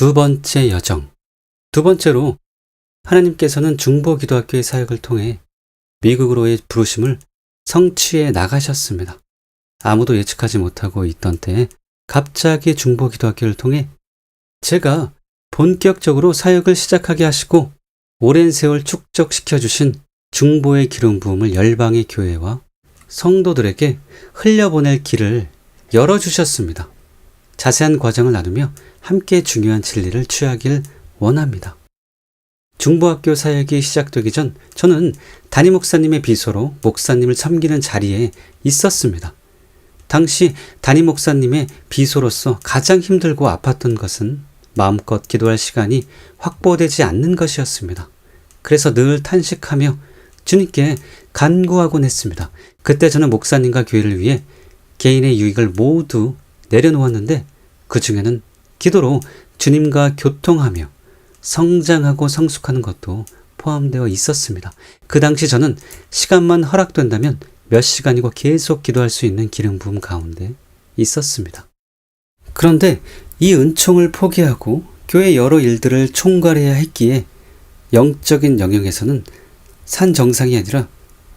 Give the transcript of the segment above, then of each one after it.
두 번째 여정. 두 번째로 하나님께서는 중보기도학교의 사역을 통해 미국으로의 부르심을 성취해 나가셨습니다. 아무도 예측하지 못하고 있던 때에 갑자기 중보기도학교를 통해 제가 본격적으로 사역을 시작하게 하시고 오랜 세월 축적시켜 주신 중보의 기름 부음을 열방의 교회와 성도들에게 흘려보낼 길을 열어주셨습니다. 자세한 과정을 나누며 함께 중요한 진리를 취하길 원합니다. 중보학교 사역이 시작되기 전 저는 담임 목사님의 비서로 목사님을 섬기는 자리에 있었습니다. 당시 담임 목사님의 비서로서 가장 힘들고 아팠던 것은 마음껏 기도할 시간이 확보되지 않는 것이었습니다. 그래서 늘 탄식하며 주님께 간구하곤 했습니다. 그때 저는 목사님과 교회를 위해 개인의 유익을 모두 내려놓았는데 그 중에는 기도로 주님과 교통하며 성장하고 성숙하는 것도 포함되어 있었습니다. 그 당시 저는 시간만 허락된다면 몇 시간이고 계속 기도할 수 있는 기름 부음 가운데 있었습니다. 그런데 이 은총을 포기하고 교회 여러 일들을 총괄해야 했기에 영적인 영역에서는 산 정상이 아니라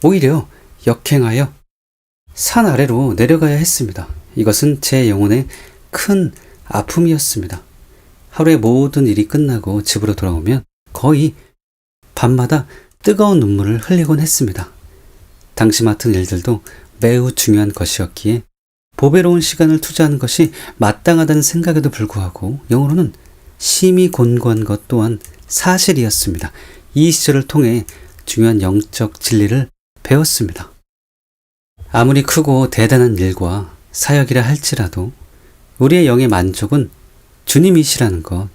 오히려 역행하여 산 아래로 내려가야 했습니다. 이것은 제 영혼의 큰 아픔이었습니다. 하루의 모든 일이 끝나고 집으로 돌아오면 거의 밤마다 뜨거운 눈물을 흘리곤 했습니다. 당시 맡은 일들도 매우 중요한 것이었기에 보배로운 시간을 투자하는 것이 마땅하다는 생각에도 불구하고 영으로는 심히 곤고한 것 또한 사실이었습니다. 이 시절을 통해 중요한 영적 진리를 배웠습니다. 아무리 크고 대단한 일과 사역이라 할지라도 우리의 영의 만족은 주님이시라는 것,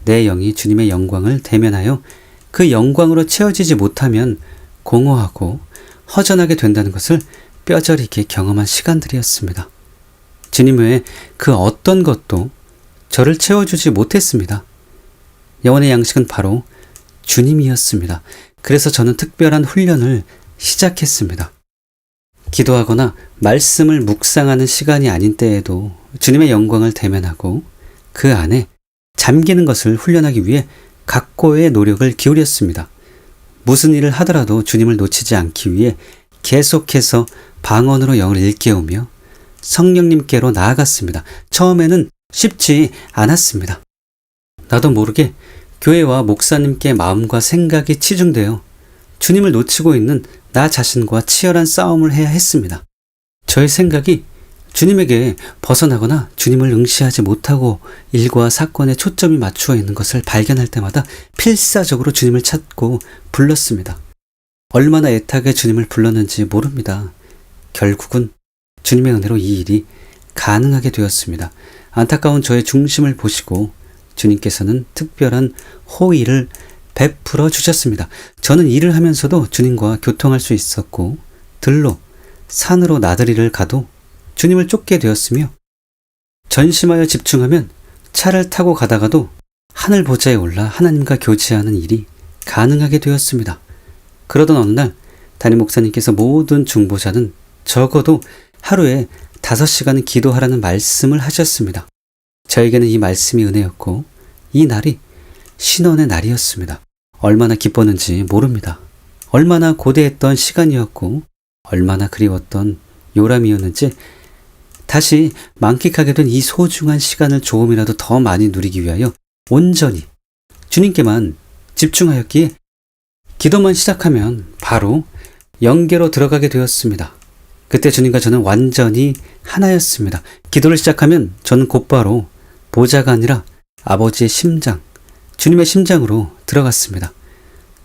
내 영이 주님의 영광을 대면하여 그 영광으로 채워지지 못하면 공허하고 허전하게 된다는 것을 뼈저리게 경험한 시간들이었습니다. 주님 외에 그 어떤 것도 저를 채워주지 못했습니다. 영혼의 양식은 바로 주님이었습니다. 그래서 저는 특별한 훈련을 시작했습니다. 기도하거나 말씀을 묵상하는 시간이 아닌 때에도 주님의 영광을 대면하고 그 안에 잠기는 것을 훈련하기 위해 각고의 노력을 기울였습니다. 무슨 일을 하더라도 주님을 놓치지 않기 위해 계속해서 방언으로 영을 일깨우며 성령님께로 나아갔습니다. 처음에는 쉽지 않았습니다. 나도 모르게 교회와 목사님께 마음과 생각이 치중되어 주님을 놓치고 있는 나 자신과 치열한 싸움을 해야 했습니다. 저의 생각이 주님에게 벗어나거나 주님을 응시하지 못하고 일과 사건에 초점이 맞추어 있는 것을 발견할 때마다 필사적으로 주님을 찾고 불렀습니다. 얼마나 애타게 주님을 불렀는지 모릅니다. 결국은 주님의 은혜로 이 일이 가능하게 되었습니다. 안타까운 저의 중심을 보시고 주님께서는 특별한 호의를 베풀어 주셨습니다. 저는 일을 하면서도 주님과 교통할 수 있었고 들로 산으로 나들이를 가도 주님을 쫓게 되었으며 전심하여 집중하면 차를 타고 가다가도 하늘 보좌에 올라 하나님과 교제하는 일이 가능하게 되었습니다. 그러던 어느 날 담임 목사님께서 모든 중보자는 적어도 하루에 5시간은 기도하라는 말씀을 하셨습니다. 저에게는 이 말씀이 은혜였고 이 날이 신원의 날이었습니다. 얼마나 기뻤는지 모릅니다. 얼마나 고대했던 시간이었고 얼마나 그리웠던 요람이었는지 다시 만끽하게 된 이 소중한 시간을 조금이라도 더 많이 누리기 위하여 온전히 주님께만 집중하였기에 기도만 시작하면 바로 영계로 들어가게 되었습니다. 그때 주님과 저는 완전히 하나였습니다. 기도를 시작하면 저는 곧바로 보좌가 아니라 아버지의 심장, 주님의 심장으로 들어갔습니다.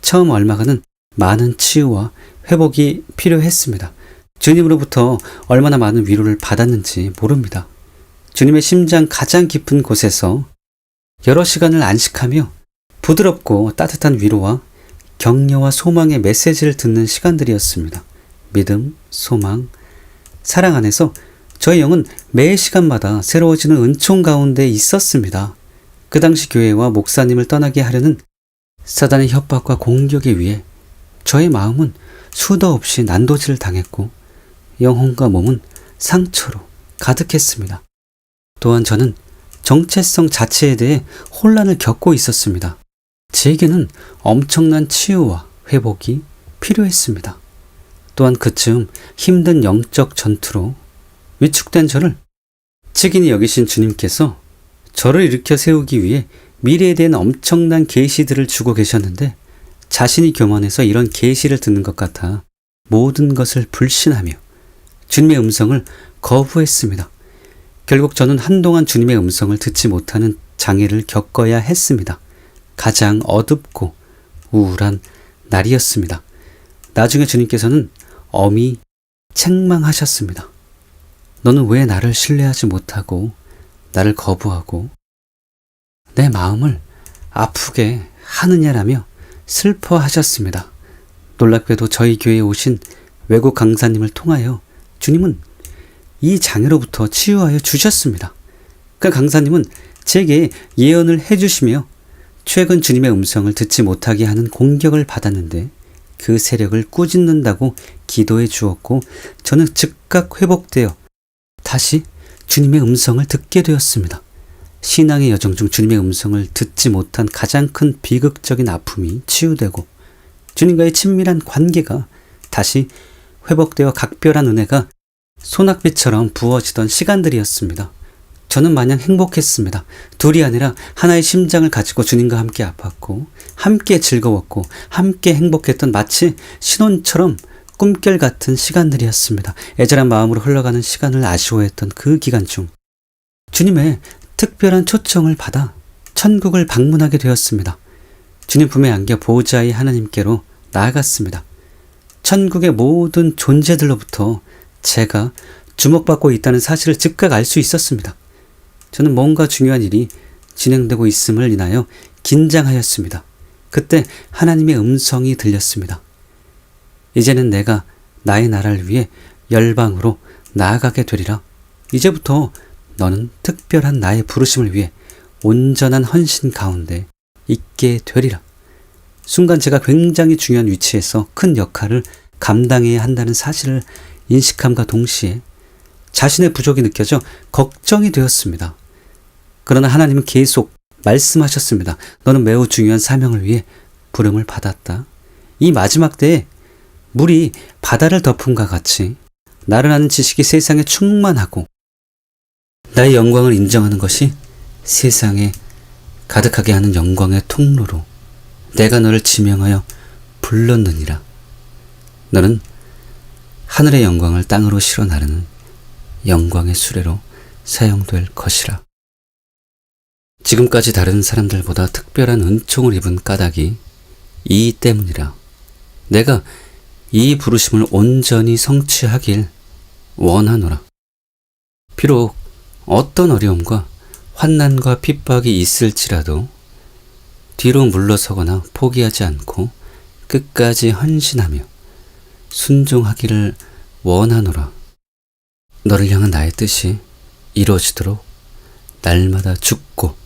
처음 얼마간은 많은 치유와 회복이 필요했습니다. 주님으로부터 얼마나 많은 위로를 받았는지 모릅니다. 주님의 심장 가장 깊은 곳에서 여러 시간을 안식하며 부드럽고 따뜻한 위로와 격려와 소망의 메시지를 듣는 시간들이었습니다. 믿음, 소망, 사랑 안에서 저의 영은 매 시간마다 새로워지는 은총 가운데 있었습니다. 그 당시 교회와 목사님을 떠나게 하려는 사단의 협박과 공격에 의해 저의 마음은 수도 없이 난도질을 당했고 영혼과 몸은 상처로 가득했습니다. 또한 저는 정체성 자체에 대해 혼란을 겪고 있었습니다. 제게는 엄청난 치유와 회복이 필요했습니다. 또한 그쯤 힘든 영적 전투로 위축된 저를 책임이 여기신 주님께서 저를 일으켜 세우기 위해 미래에 대한 엄청난 계시들을 주고 계셨는데 자신이 교만해서 이런 계시를 듣는 것 같아 모든 것을 불신하며 주님의 음성을 거부했습니다. 결국 저는 한동안 주님의 음성을 듣지 못하는 장애를 겪어야 했습니다. 가장 어둡고 우울한 날이었습니다. 나중에 주님께서는 엄히 책망하셨습니다. 너는 왜 나를 신뢰하지 못하고 나를 거부하고 내 마음을 아프게 하느냐라며 슬퍼하셨습니다. 놀랍게도 저희 교회에 오신 외국 강사님을 통하여 주님은 이 장애로부터 치유하여 주셨습니다. 그 강사님은 제게 예언을 해주시며 최근 주님의 음성을 듣지 못하게 하는 공격을 받았는데 그 세력을 꾸짖는다고 기도해 주었고 저는 즉각 회복되어 다시 주님의 음성을 듣게 되었습니다. 신앙의 여정 중 주님의 음성을 듣지 못한 가장 큰 비극적인 아픔이 치유되고 주님과의 친밀한 관계가 다시 회복되어 각별한 은혜가 소낙비처럼 부어지던 시간들이었습니다. 저는 마냥 행복했습니다. 둘이 아니라 하나의 심장을 가지고 주님과 함께 아팠고 함께 즐거웠고 함께 행복했던 마치 신혼처럼 꿈결 같은 시간들이었습니다. 애절한 마음으로 흘러가는 시간을 아쉬워했던 그 기간 중 주님의 특별한 초청을 받아 천국을 방문하게 되었습니다. 주님 품에 안겨 보호자의 하나님께로 나아갔습니다. 천국의 모든 존재들로부터 제가 주목받고 있다는 사실을 즉각 알 수 있었습니다. 저는 뭔가 중요한 일이 진행되고 있음을 인하여 긴장하였습니다. 그때 하나님의 음성이 들렸습니다. 이제는 내가 나의 나라를 위해 열방으로 나아가게 되리라. 이제부터 너는 특별한 나의 부르심을 위해 온전한 헌신 가운데 있게 되리라. 순간 제가 굉장히 중요한 위치에서 큰 역할을 감당해야 한다는 사실을 인식함과 동시에 자신의 부족이 느껴져 걱정이 되었습니다. 그러나 하나님은 계속 말씀하셨습니다. 너는 매우 중요한 사명을 위해 부름을 받았다. 이 마지막 때에 물이 바다를 덮음과 같이 나를 아는 지식이 세상에 충만하고 나의 영광을 인정하는 것이 세상에 가득하게 하는 영광의 통로로 내가 너를 지명하여 불렀느니라. 너는 하늘의 영광을 땅으로 실어 나르는 영광의 수레로 사용될 것이라. 지금까지 다른 사람들보다 특별한 은총을 입은 까닭이 이 때문이라. 내가 이 부르심을 온전히 성취하길 원하노라. 비록 어떤 어려움과 환난과 핍박이 있을지라도 뒤로 물러서거나 포기하지 않고 끝까지 헌신하며 순종하기를 원하노라. 너를 향한 나의 뜻이 이루어지도록 날마다 죽고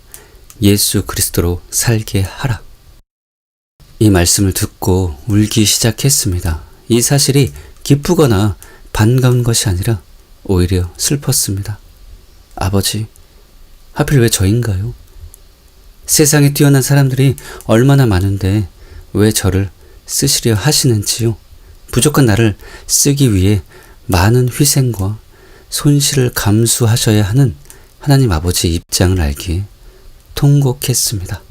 예수 그리스도로 살게 하라. 이 말씀을 듣고 울기 시작했습니다. 이 사실이 기쁘거나 반가운 것이 아니라 오히려 슬펐습니다. 아버지, 하필 왜 저인가요? 세상에 뛰어난 사람들이 얼마나 많은데 왜 저를 쓰시려 하시는지요? 부족한 나를 쓰기 위해 많은 희생과 손실을 감수하셔야 하는 하나님 아버지의 입장을 알기에 통곡했습니다.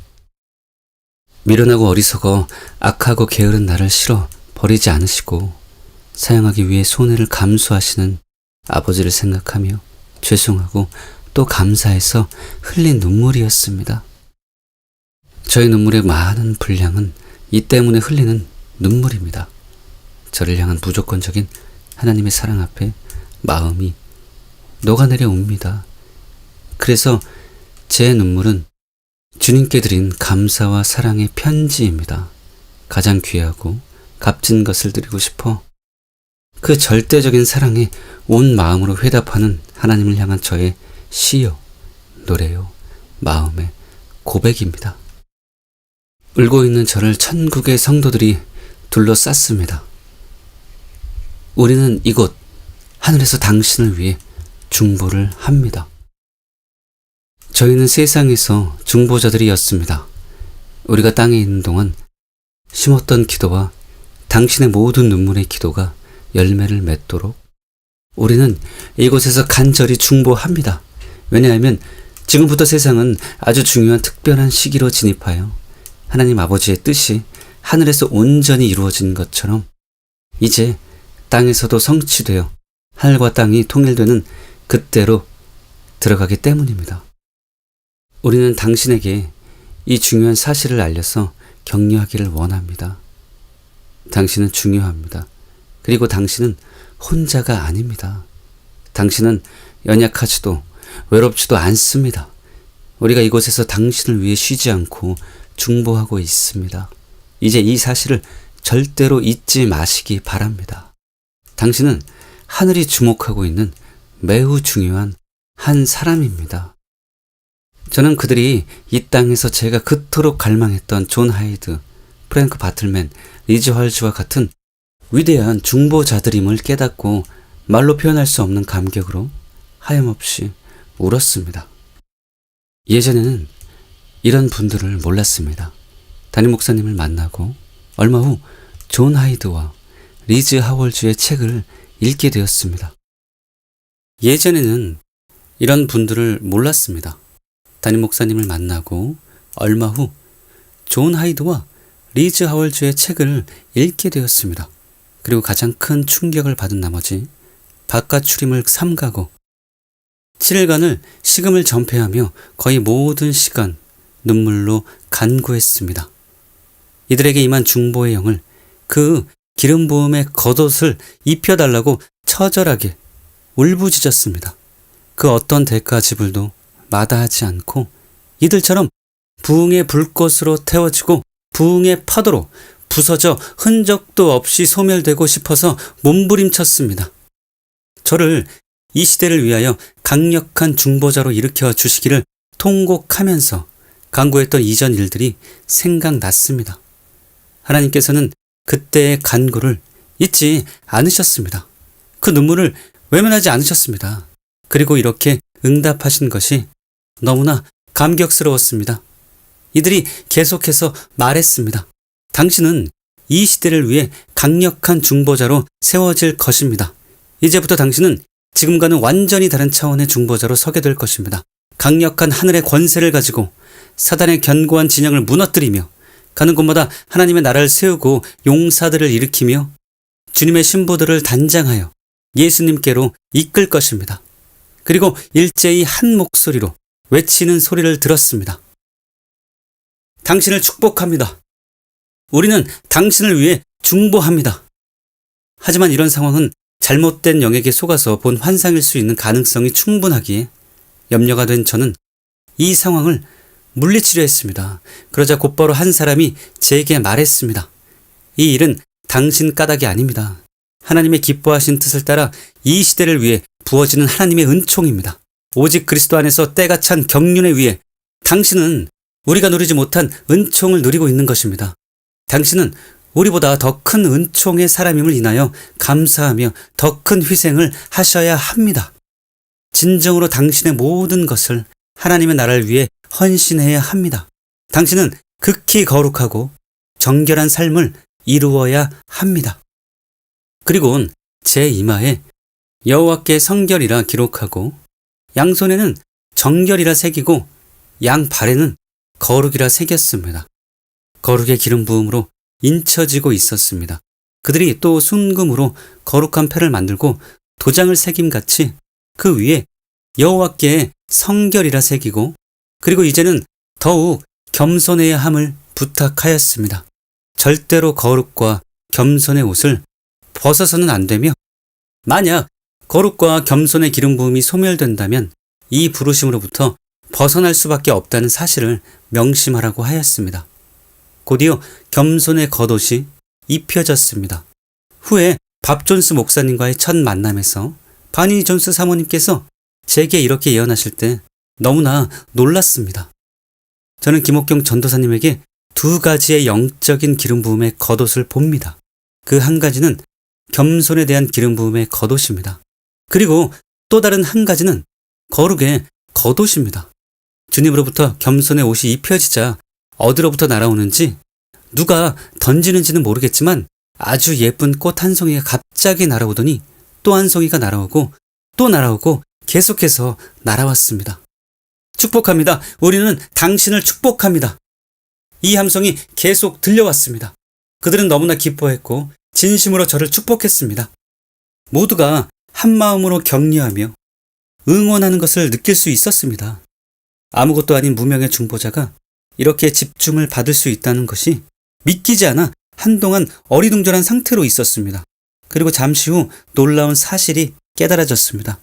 미련하고 어리석어 악하고 게으른 나를 싫어 버리지 않으시고 사용하기 위해 손해를 감수하시는 아버지를 생각하며 죄송하고 또 감사해서 흘린 눈물이었습니다. 저의 눈물의 많은 분량은 이 때문에 흘리는 눈물입니다. 저를 향한 무조건적인 하나님의 사랑 앞에 마음이 녹아내려 옵니다. 그래서 제 눈물은 주님께 드린 감사와 사랑의 편지입니다. 가장 귀하고 값진 것을 드리고 싶어 그 절대적인 사랑에 온 마음으로 회답하는 하나님을 향한 저의 시요, 노래요, 마음의 고백입니다. 울고 있는 저를 천국의 성도들이 둘러쌌습니다. 우리는 이곳 하늘에서 당신을 위해 중보를 합니다. 저희는 세상에서 중보자들이었습니다. 우리가 땅에 있는 동안 심었던 기도와 당신의 모든 눈물의 기도가 열매를 맺도록 우리는 이곳에서 간절히 중보합니다. 왜냐하면 지금부터 세상은 아주 중요한 특별한 시기로 진입하여 하나님 아버지의 뜻이 하늘에서 온전히 이루어진 것처럼 이제 땅에서도 성취되어 하늘과 땅이 통일되는 그때로 들어가기 때문입니다. 우리는 당신에게 이 중요한 사실을 알려서 격려하기를 원합니다. 당신은 중요합니다. 그리고 당신은 혼자가 아닙니다. 당신은 연약하지도 외롭지도 않습니다. 우리가 이곳에서 당신을 위해 쉬지 않고 중보하고 있습니다. 이제 이 사실을 절대로 잊지 마시기 바랍니다. 당신은 하늘이 주목하고 있는 매우 중요한 한 사람입니다. 저는 그들이 이 땅에서 제가 그토록 갈망했던 존 하이드, 프랭크 바틀맨, 리즈 헐즈와 같은 위대한 중보자들임을 깨닫고 말로 표현할 수 없는 감격으로 하염없이 울었습니다. 예전에는 이런 분들을 몰랐습니다. 담임 목사님을 만나고 얼마 후 존 하이드와 리즈 하월즈의 책을 읽게 되었습니다. 예전에는 이런 분들을 몰랐습니다. 담임 목사님을 만나고 얼마 후 존 하이드와 리즈 하월즈의 책을 읽게 되었습니다. 그리고 가장 큰 충격을 받은 나머지 바깥 출임을 삼가고 7일간을 식음을 전폐하며 거의 모든 시간 눈물로 간구했습니다. 이들에게 임한 중보의 영을 그 기름 부음의 겉옷을 입혀달라고 처절하게 울부짖었습니다. 그 어떤 대가 지불도 마다하지 않고 이들처럼 부흥의 불꽃으로 태워지고 부흥의 파도로 부서져 흔적도 없이 소멸되고 싶어서 몸부림쳤습니다. 저를 이 시대를 위하여 강력한 중보자로 일으켜 주시기를 통곡하면서 간구했던 이전 일들이 생각났습니다. 하나님께서는 그때의 간구를 잊지 않으셨습니다. 그 눈물을 외면하지 않으셨습니다. 그리고 이렇게 응답하신 것이 너무나 감격스러웠습니다. 이들이 계속해서 말했습니다. 당신은 이 시대를 위해 강력한 중보자로 세워질 것입니다. 이제부터 당신은 지금과는 완전히 다른 차원의 중보자로 서게 될 것입니다. 강력한 하늘의 권세를 가지고 사단의 견고한 진영을 무너뜨리며 가는 곳마다 하나님의 나라를 세우고 용사들을 일으키며 주님의 신부들을 단장하여 예수님께로 이끌 것입니다. 그리고 일제히 한 목소리로 외치는 소리를 들었습니다. 당신을 축복합니다. 우리는 당신을 위해 중보합니다. 하지만 이런 상황은 잘못된 영에게 속아서 본 환상일 수 있는 가능성이 충분하기에 염려가 된 저는 이 상황을 물리치려 했습니다. 그러자 곧바로 한 사람이 제게 말했습니다. 이 일은 당신 까닭이 아닙니다. 하나님의 기뻐하신 뜻을 따라 이 시대를 위해 부어지는 하나님의 은총입니다. 오직 그리스도 안에서 때가 찬 경륜에 의해 당신은 우리가 누리지 못한 은총을 누리고 있는 것입니다. 당신은 우리보다 더 큰 은총의 사람임을 인하여 감사하며 더 큰 희생을 하셔야 합니다. 진정으로 당신의 모든 것을 하나님의 나라를 위해 헌신해야 합니다. 당신은 극히 거룩하고 정결한 삶을 이루어야 합니다. 그리고는 제 이마에 여호와께 성결이라 기록하고 양손에는 정결이라 새기고 양발에는 거룩이라 새겼습니다. 거룩의 기름 부음으로 인쳐지고 있었습니다. 그들이 또 순금으로 거룩한 패를 만들고 도장을 새김같이 그 위에 여호와께 성결이라 새기고 그리고 이제는 더욱 겸손해야 함을 부탁하였습니다. 절대로 거룩과 겸손의 옷을 벗어서는 안 되며 만약 거룩과 겸손의 기름 부음이 소멸된다면 이 부르심으로부터 벗어날 수밖에 없다는 사실을 명심하라고 하였습니다. 곧이어 겸손의 겉옷이 입혀졌습니다. 후에 밥 존스 목사님과의 첫 만남에서 바니 존스 사모님께서 제게 이렇게 예언하실 때 너무나 놀랐습니다. 저는 김옥경 전도사님에게 두 가지의 영적인 기름 부음의 겉옷을 봅니다. 그 한 가지는 겸손에 대한 기름 부음의 겉옷입니다. 그리고 또 다른 한 가지는 거룩의 겉옷입니다. 주님으로부터 겸손의 옷이 입혀지자 어디로부터 날아오는지 누가 던지는지는 모르겠지만 아주 예쁜 꽃 한 송이가 갑자기 날아오더니 또 한 송이가 날아오고 또 날아오고 계속해서 날아왔습니다. 축복합니다. 우리는 당신을 축복합니다. 이 함성이 계속 들려왔습니다. 그들은 너무나 기뻐했고 진심으로 저를 축복했습니다. 모두가 한마음으로 격려하며 응원하는 것을 느낄 수 있었습니다. 아무것도 아닌 무명의 중보자가 이렇게 집중을 받을 수 있다는 것이 믿기지 않아 한동안 어리둥절한 상태로 있었습니다. 그리고 잠시 후 놀라운 사실이 깨달아졌습니다.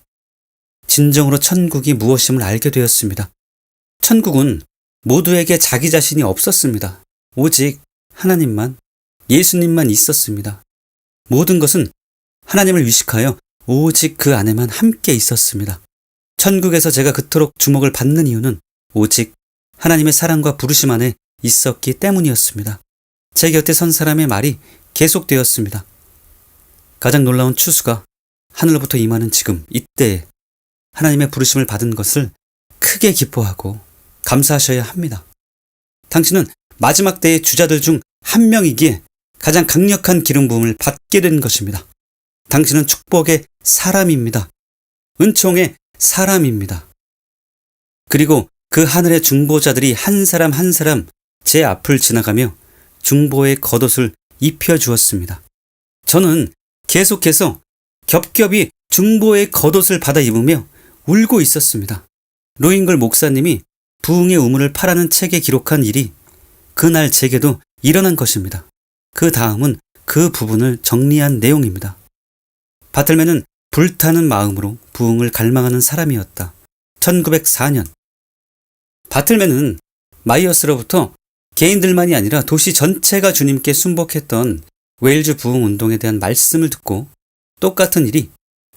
진정으로 천국이 무엇임을 알게 되었습니다. 천국은 모두에게 자기 자신이 없었습니다. 오직 하나님만, 예수님만 있었습니다. 모든 것은 하나님을 위식하여 오직 그 안에만 함께 있었습니다. 천국에서 제가 그토록 주목을 받는 이유는 오직 하나님의 사랑과 부르심 안에 있었기 때문이었습니다. 제 곁에 선 사람의 말이 계속되었습니다. 가장 놀라운 추수가 하늘로부터 임하는 지금 이때에 하나님의 부르심을 받은 것을 크게 기뻐하고 감사하셔야 합니다. 당신은 마지막 때의 주자들 중 한 명이기에 가장 강력한 기름 부음을 받게 된 것입니다. 당신은 축복의 사람입니다. 은총의 사람입니다. 그리고 그 하늘의 중보자들이 한 사람 한 사람 제 앞을 지나가며 중보의 겉옷을 입혀주었습니다. 저는 계속해서 겹겹이 중보의 겉옷을 받아 입으며 울고 있었습니다. 로잉글 목사님이 부흥의 우물을 파라는 책에 기록한 일이 그날 제게도 일어난 것입니다. 그 다음은 그 부분을 정리한 내용입니다. 바틀맨은 불타는 마음으로 부흥을 갈망하는 사람이었다. 1904년 바틀맨은 마이어스로부터 개인들만이 아니라 도시 전체가 주님께 순복했던 웨일즈 부흥 운동에 대한 말씀을 듣고 똑같은 일이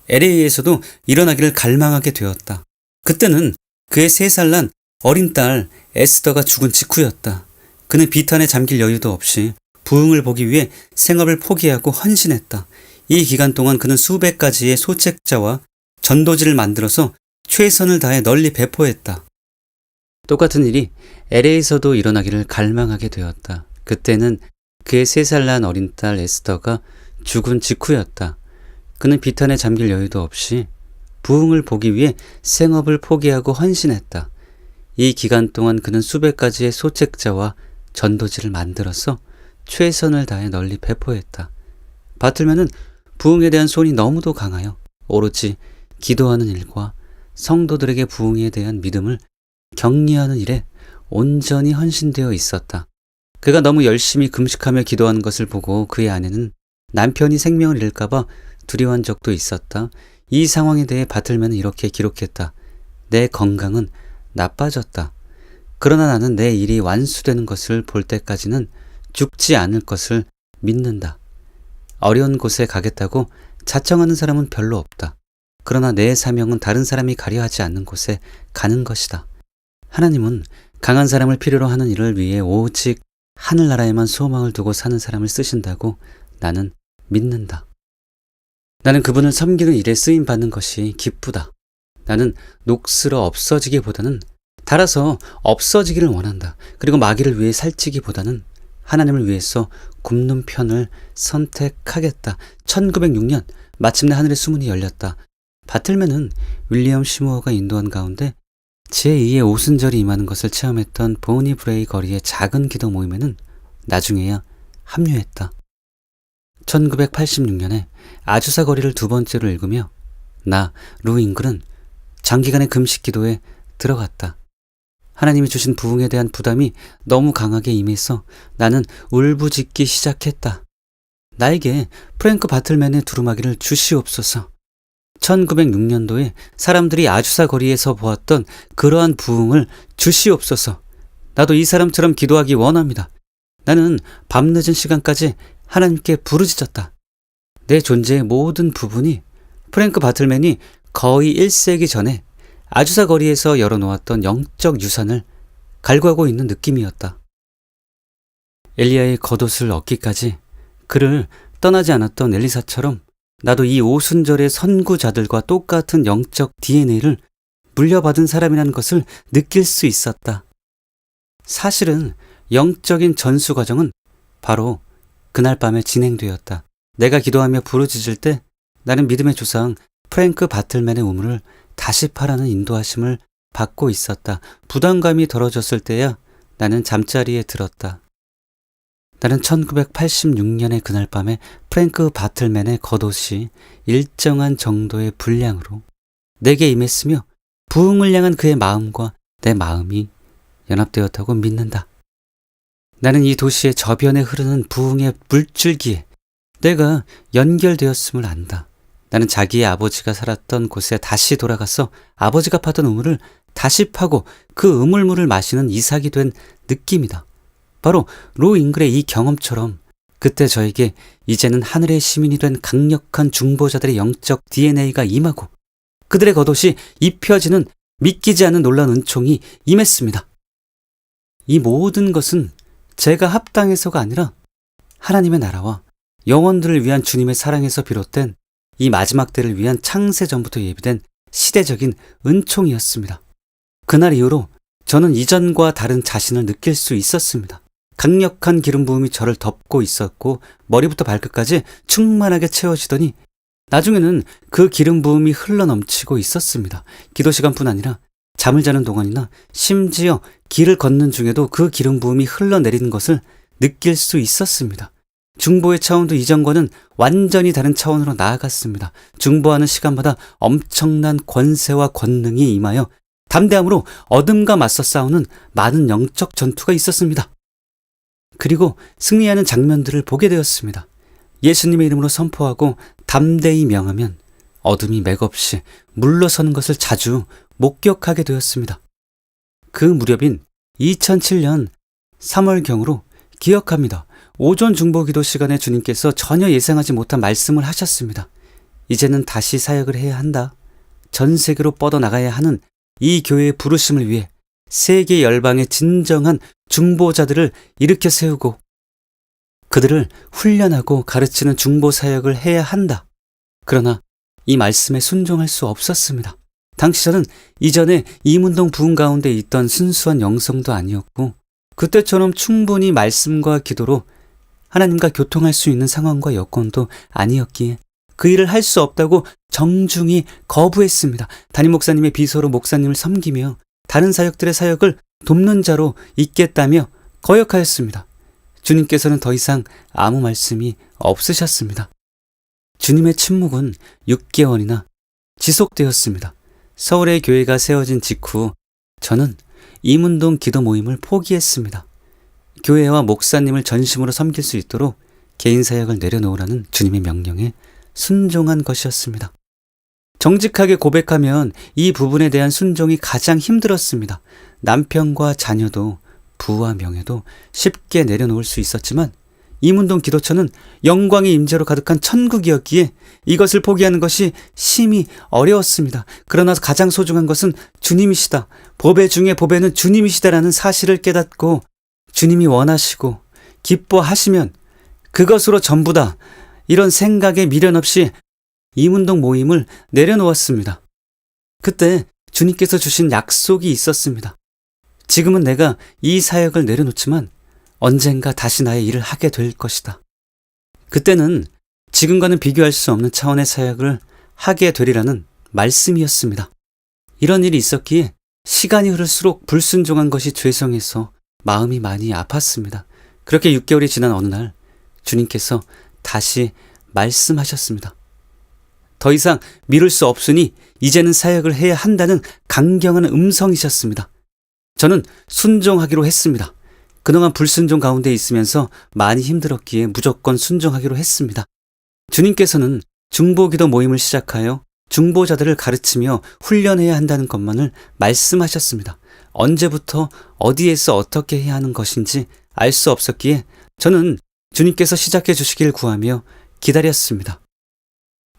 LA에서도 일어나기를 갈망하게 되었다. 그때는 그의 3살 난 어린 딸 에스더가 죽은 직후였다. 그는 비탄에 잠길 여유도 없이 부흥을 보기 위해 생업을 포기하고 헌신했다. 이 기간 동안 그는 수백 가지의 소책자와 전도지를 만들어서 최선을 다해 널리 배포했다. 똑같은 일이 LA에서도 일어나기를 갈망하게 되었다. 그때는 그의 3살 난 어린 딸 에스더가 죽은 직후였다. 그는 비탄에 잠길 여유도 없이 부흥을 보기 위해 생업을 포기하고 헌신했다. 이 기간 동안 그는 수백 가지의 소책자와 전도지를 만들어서 최선을 다해 널리 배포했다. 바틀맨은 부흥에 대한 소원이 너무도 강하여 오로지 기도하는 일과 성도들에게 부흥에 대한 믿음을 격려하는 일에 온전히 헌신되어 있었다. 그가 너무 열심히 금식하며 기도하는 것을 보고 그의 아내는 남편이 생명을 잃을까봐 두려워한 적도 있었다. 이 상황에 대해 바틀맨은 이렇게 기록했다. 내 건강은 나빠졌다. 그러나 나는 내 일이 완수되는 것을 볼 때까지는 죽지 않을 것을 믿는다. 어려운 곳에 가겠다고 자청하는 사람은 별로 없다. 그러나 내 사명은 다른 사람이 가려 하지 않는 곳에 가는 것이다. 하나님은 강한 사람을 필요로 하는 일을 위해 오직 하늘나라에만 소망을 두고 사는 사람을 쓰신다고 나는 믿는다. 나는 그분을 섬기는 일에 쓰임받는 것이 기쁘다. 나는 녹슬어 없어지기보다는 닳아서 없어지기를 원한다. 그리고 마귀를 위해 살찌기보다는 하나님을 위해서 굶는 편을 선택하겠다. 1906년 마침내 하늘의 수문이 열렸다. 바틀맨은 윌리엄 시무어가 인도한 가운데 제2의 오순절이 임하는 것을 체험했던 보니 브레이 거리의 작은 기도 모임에는 나중에야 합류했다. 1986년에 아주사 거리를 2번째로 읽으며 나, 루 잉글은 장기간의 금식 기도에 들어갔다. 하나님이 주신 부흥에 대한 부담이 너무 강하게 임해서 나는 울부짖기 시작했다. 나에게 프랭크 바틀맨의 두루마기를 주시옵소서. 1906년도에 사람들이 아주사 거리에서 보았던 그러한 부흥을 주시옵소서. 나도 이 사람처럼 기도하기 원합니다. 나는 밤늦은 시간까지 하나님께 부르짖었다. 내 존재의 모든 부분이 프랭크 바틀맨이 거의 1세기 전에 아주사 거리에서 열어놓았던 영적 유산을 갈구하고 있는 느낌이었다. 엘리야의 겉옷을 얻기까지 그를 떠나지 않았던 엘리사처럼 나도 이 오순절의 선구자들과 똑같은 영적 DNA를 물려받은 사람이라는 것을 느낄 수 있었다. 사실은 영적인 전수 과정은 바로 그날 밤에 진행되었다. 내가 기도하며 부르짖을 때 나는 믿음의 조상 프랭크 바틀맨의 우물을 다시 파라는 인도하심을 받고 있었다. 부담감이 덜어졌을 때야 나는 잠자리에 들었다. 나는 1986년의 그날 밤에 프랭크 바틀맨의 겉옷이 일정한 정도의 분량으로 내게 임했으며 부흥을 향한 그의 마음과 내 마음이 연합되었다고 믿는다. 나는 이 도시의 저변에 흐르는 부흥의 물줄기에 내가 연결되었음을 안다. 나는 자기의 아버지가 살았던 곳에 다시 돌아가서 아버지가 파던 우물을 다시 파고 그 우물물을 마시는 이삭이 된 느낌이다. 바로 로 잉글의 이 경험처럼 그때 저에게 이제는 하늘의 시민이 된 강력한 중보자들의 영적 DNA가 임하고 그들의 겉옷이 입혀지는 믿기지 않는 놀라운 은총이 임했습니다. 이 모든 것은 제가 합당해서가 아니라 하나님의 나라와 영혼들을 위한 주님의 사랑에서 비롯된 이 마지막 때를 위한 창세 전부터 예비된 시대적인 은총이었습니다. 그날 이후로 저는 이전과 다른 자신을 느낄 수 있었습니다. 강력한 기름 부음이 저를 덮고 있었고 머리부터 발끝까지 충만하게 채워지더니 나중에는 그 기름 부음이 흘러넘치고 있었습니다. 기도 시간뿐 아니라 잠을 자는 동안이나 심지어 길을 걷는 중에도 그 기름 부음이 흘러내리는 것을 느낄 수 있었습니다. 중보의 차원도 이전과는 완전히 다른 차원으로 나아갔습니다. 중보하는 시간마다 엄청난 권세와 권능이 임하여 담대함으로 어둠과 맞서 싸우는 많은 영적 전투가 있었습니다. 그리고 승리하는 장면들을 보게 되었습니다. 예수님의 이름으로 선포하고 담대히 명하면 어둠이 맥없이 물러서는 것을 자주 목격하게 되었습니다. 그 무렵인 2007년 3월경으로 기억합니다. 오전 중보기도 시간에 주님께서 전혀 예상하지 못한 말씀을 하셨습니다. 이제는 다시 사역을 해야 한다. 전 세계로 뻗어나가야 하는 이 교회의 부르심을 위해 세계 열방의 진정한 중보자들을 일으켜 세우고 그들을 훈련하고 가르치는 중보 사역을 해야 한다. 그러나 이 말씀에 순종할 수 없었습니다. 당시 저는 이전에 이문동 부흥 가운데 있던 순수한 영성도 아니었고 그때처럼 충분히 말씀과 기도로 하나님과 교통할 수 있는 상황과 여건도 아니었기에 그 일을 할 수 없다고 정중히 거부했습니다. 담임 목사님의 비서로 목사님을 섬기며 다른 사역들의 사역을 돕는 자로 있겠다며 거역하였습니다. 주님께서는 더 이상 아무 말씀이 없으셨습니다. 주님의 침묵은 6개월이나 지속되었습니다. 서울의 교회가 세워진 직후 저는 이문동 기도 모임을 포기했습니다. 교회와 목사님을 전심으로 섬길 수 있도록 개인 사역을 내려놓으라는 주님의 명령에 순종한 것이었습니다. 정직하게 고백하면 이 부분에 대한 순종이 가장 힘들었습니다. 남편과 자녀도 부와 명예도 쉽게 내려놓을 수 있었지만 이문동 기도처는 영광의 임재로 가득한 천국이었기에 이것을 포기하는 것이 심히 어려웠습니다. 그러나 가장 소중한 것은 주님이시다. 보배 중에 보배는 주님이시다라는 사실을 깨닫고 주님이 원하시고 기뻐하시면 그것으로 전부다. 이런 생각에 미련 없이 이문동 모임을 내려놓았습니다. 그때 주님께서 주신 약속이 있었습니다. 지금은 내가 이 사역을 내려놓지만 언젠가 다시 나의 일을 하게 될 것이다. 그때는 지금과는 비교할 수 없는 차원의 사역을 하게 되리라는 말씀이었습니다. 이런 일이 있었기에 시간이 흐를수록 불순종한 것이 죄송해서 마음이 많이 아팠습니다. 그렇게 6개월이 지난 어느 날 주님께서 다시 말씀하셨습니다. 더 이상 미룰 수 없으니 이제는 사역을 해야 한다는 강경한 음성이셨습니다. 저는 순종하기로 했습니다. 그동안 불순종 가운데 있으면서 많이 힘들었기에 무조건 순종하기로 했습니다. 주님께서는 중보기도 모임을 시작하여 중보자들을 가르치며 훈련해야 한다는 것만을 말씀하셨습니다. 언제부터 어디에서 어떻게 해야 하는 것인지 알 수 없었기에 저는 주님께서 시작해 주시길 구하며 기다렸습니다.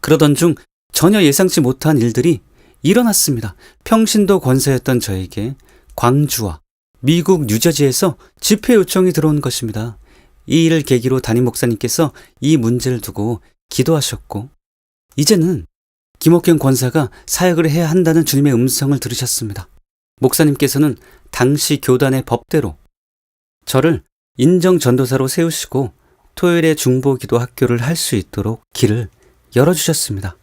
그러던 중 전혀 예상치 못한 일들이 일어났습니다. 평신도 권사였던 저에게 광주와 미국 뉴저지에서 집회 요청이 들어온 것입니다. 이 일을 계기로 담임 목사님께서 이 문제를 두고 기도하셨고 이제는 김옥현 권사가 사역을 해야 한다는 주님의 음성을 들으셨습니다. 목사님께서는 당시 교단의 법대로 저를 인정 전도사로 세우시고 토요일에 중보기도 학교를 할 수 있도록 길을 열어주셨습니다.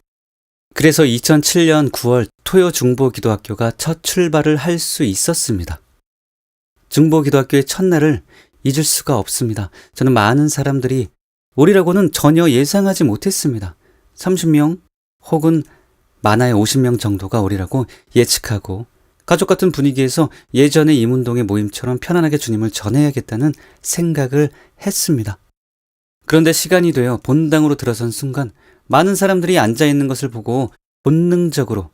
그래서 2007년 9월 토요 중보기도학교가 첫 출발을 할 수 있었습니다. 중보기도학교의 첫날을 잊을 수가 없습니다. 저는 많은 사람들이 오리라고는 전혀 예상하지 못했습니다. 30명 혹은 많아야 50명 정도가 오리라고 예측하고 가족 같은 분위기에서 예전의 임운동의 모임처럼 편안하게 주님을 전해야겠다는 생각을 했습니다. 그런데 시간이 되어 본당으로 들어선 순간 많은 사람들이 앉아있는 것을 보고 본능적으로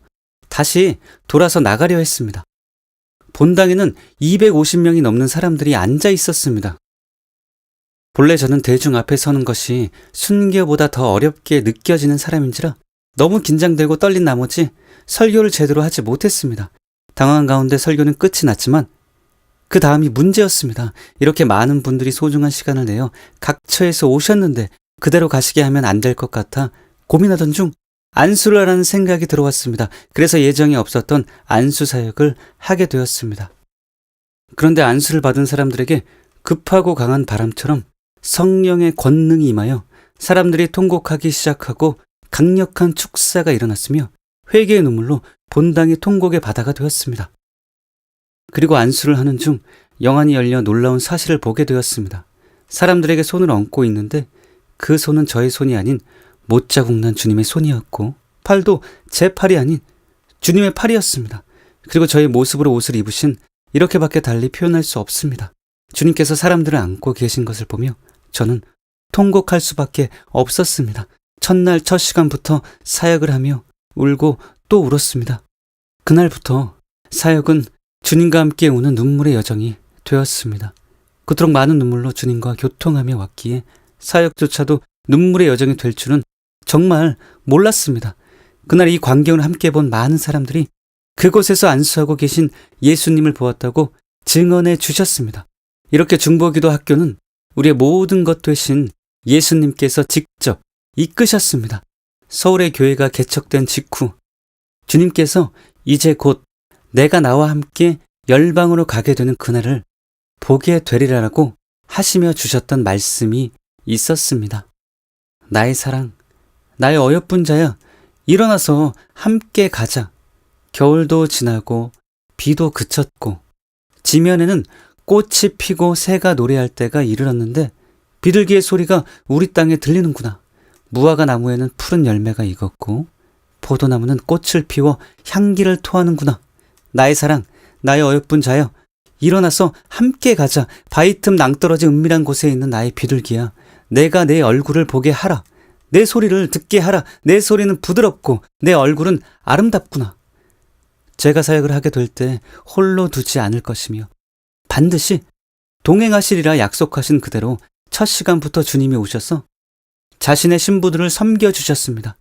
다시 돌아서 나가려 했습니다. 본당에는 250명이 넘는 사람들이 앉아 있었습니다. 본래 저는 대중 앞에 서는 것이 순교보다 더 어렵게 느껴지는 사람인지라 너무 긴장되고 떨린 나머지 설교를 제대로 하지 못했습니다. 당황한 가운데 설교는 끝이 났지만 그 다음이 문제였습니다. 이렇게 많은 분들이 소중한 시간을 내어 각처에서 오셨는데 그대로 가시게 하면 안 될 것 같아 고민하던 중 안수를 하라는 생각이 들어왔습니다. 그래서 예정에 없었던 안수 사역을 하게 되었습니다. 그런데 안수를 받은 사람들에게 급하고 강한 바람처럼 성령의 권능이 임하여 사람들이 통곡하기 시작하고 강력한 축사가 일어났으며 회개의 눈물로 본당이 통곡의 바다가 되었습니다. 그리고 안수를 하는 중 영안이 열려 놀라운 사실을 보게 되었습니다. 사람들에게 손을 얹고 있는데 그 손은 저의 손이 아닌 못자국 난 주님의 손이었고 팔도 제 팔이 아닌 주님의 팔이었습니다. 그리고 저의 모습으로 옷을 입으신 이렇게밖에 달리 표현할 수 없습니다. 주님께서 사람들을 안고 계신 것을 보며 저는 통곡할 수밖에 없었습니다. 첫날 첫 시간부터 사역을 하며 울고 또 울었습니다. 그날부터 사역은 주님과 함께 우는 눈물의 여정이 되었습니다. 그토록 많은 눈물로 주님과 교통하며 왔기에 사역조차도 눈물의 여정이 될 줄은 정말 몰랐습니다. 그날 이 광경을 함께 본 많은 사람들이 그곳에서 안수하고 계신 예수님을 보았다고 증언해 주셨습니다. 이렇게 중보기도 학교는 우리의 모든 것 되신 예수님께서 직접 이끄셨습니다. 서울의 교회가 개척된 직후 주님께서 이제 곧 내가 나와 함께 열방으로 가게 되는 그날을 보게 되리라고 하시며 주셨던 말씀이 있었습니다. 나의 사랑, 나의 어여쁜 자야, 일어나서 함께 가자. 겨울도 지나고 비도 그쳤고 지면에는 꽃이 피고 새가 노래할 때가 이르렀는데 비둘기의 소리가 우리 땅에 들리는구나. 무화과 나무에는 푸른 열매가 익었고 포도나무는 꽃을 피워 향기를 토하는구나. 나의 사랑, 나의 어여쁜 자여, 일어나서 함께 가자. 바위 틈 낭떠러지 은밀한 곳에 있는 나의 비둘기야. 내가 내 얼굴을 보게 하라. 내 소리를 듣게 하라. 내 소리는 부드럽고 내 얼굴은 아름답구나. 제가 사역을 하게 될 때 홀로 두지 않을 것이며 반드시 동행하시리라 약속하신 그대로 첫 시간부터 주님이 오셔서 자신의 신부들을 섬겨주셨습니다.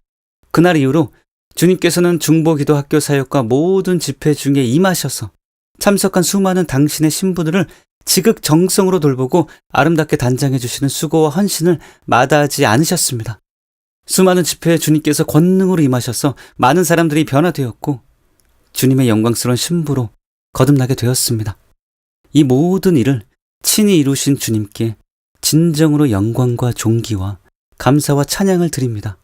그날 이후로 주님께서는 중보기도 학교 사역과 모든 집회 중에 임하셔서 참석한 수많은 당신의 신부들을 지극정성으로 돌보고 아름답게 단장해 주시는 수고와 헌신을 마다하지 않으셨습니다. 수많은 집회에 주님께서 권능으로 임하셔서 많은 사람들이 변화되었고 주님의 영광스러운 신부로 거듭나게 되었습니다. 이 모든 일을 친히 이루신 주님께 진정으로 영광과 존귀와 감사와 찬양을 드립니다.